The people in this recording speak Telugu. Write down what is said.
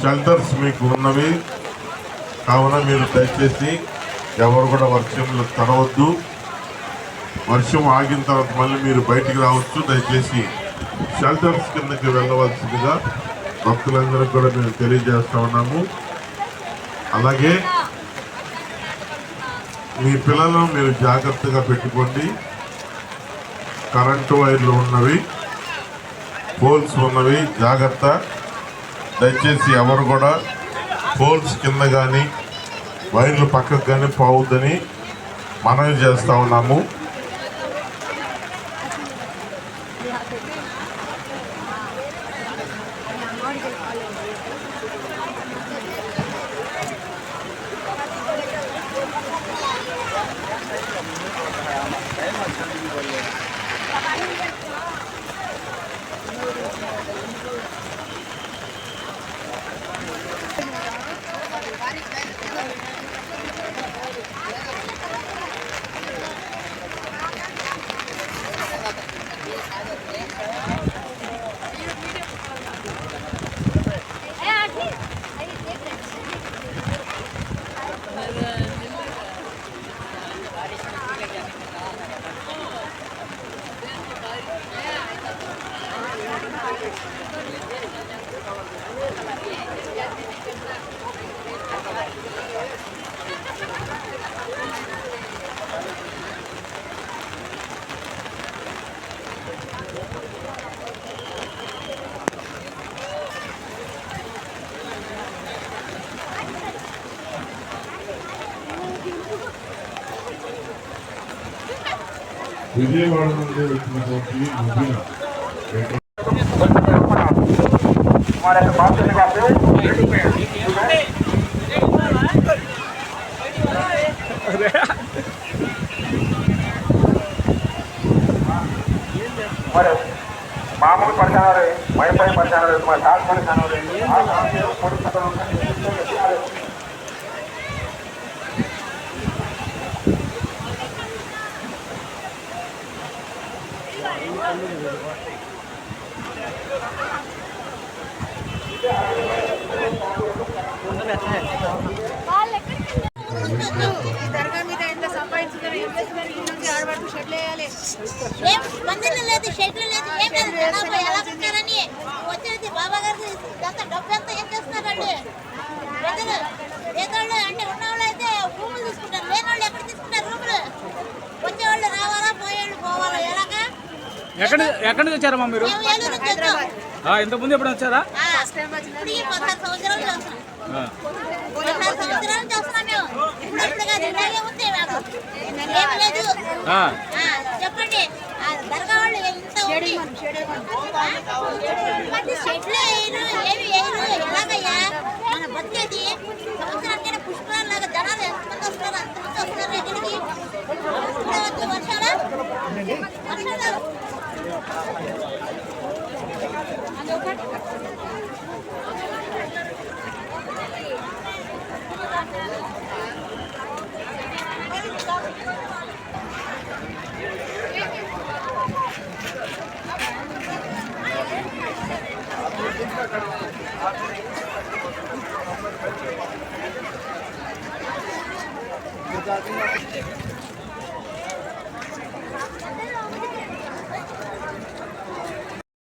షెల్టర్స్ మీకు ఉన్నవి కావున మీరు దయచేసి ఎవరు కూడా వర్షంలో తడవద్దు. వర్షం ఆగిన తర్వాత మళ్ళీ మీరు బయటికి రావచ్చు. దయచేసి షెల్టర్స్ కిందకి వెళ్ళవలసిందిగా భక్తులందరికీ కూడా మేము తెలియజేస్తా ఉన్నాము. అలాగే మీ పిల్లలను మీరు జాగ్రత్తగా పెట్టుకోండి. కరెంటు వైర్లు ఉన్నవి, పోల్స్ ఉన్నవి, జాగ్రత్త. దయచేసి ఎవరు కూడా పోల్స్ కింద కానీ వైర్లు పక్కకు కానీ పోవద్దని మనవి చేస్తూ ఉన్నాము. విజయవాడ నుండి వచ్చినటువంటి मामूल परेशान हो रहे, वाईफाई परेशान हो रहे, तुम्हारे साथ परेशान हो रहे దర్గా మీద ఎంత సంపాదించుకున్నారు, ఏం చేస్తున్నారు, ఈ నుంచి ఆడవాళ్ళు షెడ్లు వేయాలి, ఏం మందిరం లేదు, షెడ్లు లేదు, ఏం లేదు. జనాభా ఎలా పెట్టారని వచ్చేది బాబా గారి అంత డబ్బు ఎంత ఏం చేస్తున్నారండి ప్రజలు. పేదవాళ్ళు అంటే ఉన్నవాళ్ళు అయితే రూములు తీసుకుంటారు, లేని వాళ్ళు ఎక్కడ తీసుకుంటారు రూములు. వచ్చేవాళ్ళు రావాలా, పోయేవాళ్ళు పోవాలా, ఎలాగా? ఎక్కడ నుంచి వచ్చారమ్మా మీరు? ఏలూరు నుంచి వచ్చాం. ఇంతకుముందు ఎప్పుడు వచ్చారా? ఇప్పుడు 16 సంవత్సరాలు చేస్తున్నాం. 16 సంవత్సరాలు చేస్తున్నాం మేము. ఇప్పుడు కాదు, ఇలాగే ఉంది మాకు, ఏం లేదు. చెప్పండి, దర్గా వాళ్ళు ఎంత షెడ్లు వేయరు, ఏమి వేయరు, ఎలాగయ్యా మన బతికేది? సంవత్సరానికైనా పుష్పాలు లాగా జనాలు ఎంతమంది వస్తున్నారు, అంతమంది వస్తున్నారు ఎక్కడికి? వర్షాలు వర్షాలు